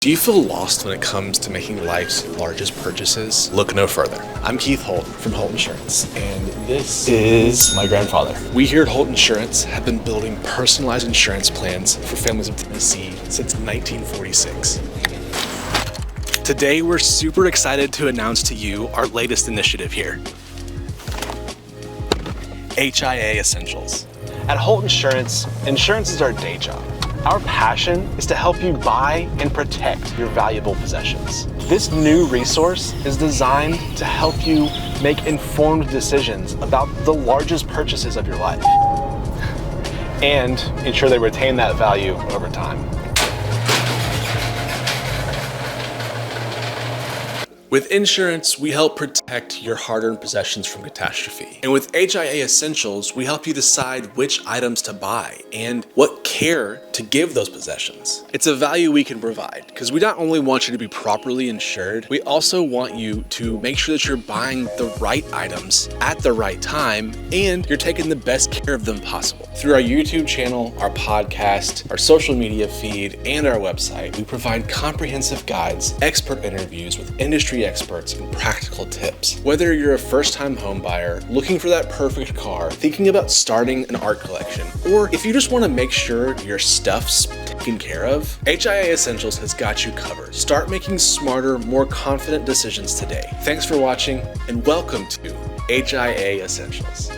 Do you feel lost when it comes to making life's largest purchases? Look no further. I'm Keith Holt from Holt Insurance, and this is my grandfather. We here at Holt Insurance have been building personalized insurance plans for families of Tennessee since 1946. Today, we're super excited to announce to you our latest initiative here, HIA Essentials. At Holt Insurance, insurance is our day job. Our passion is to help you buy and protect your valuable possessions. This new resource is designed to help you make informed decisions about the largest purchases of your life and ensure they retain that value over time. With insurance, we help protect your hard-earned possessions from catastrophe. And with HIA Essentials, we help you decide which items to buy and what care to give those possessions. It's a value we can provide because we not only want you to be properly insured, we also want you to make sure that you're buying the right items at the right time and you're taking the best care of them possible. Through our YouTube channel, our podcast, our social media feed, and our website, we provide comprehensive guides, expert interviews with industry experts, and practical tips. Whether you're a first-time home buyer, looking for that perfect car, thinking about starting an art collection, or if you just want to make sure your stuff's taken care of, HIA Essentials has got you covered. Start making smarter, more confident decisions today. Thanks for watching, and welcome to HIA Essentials.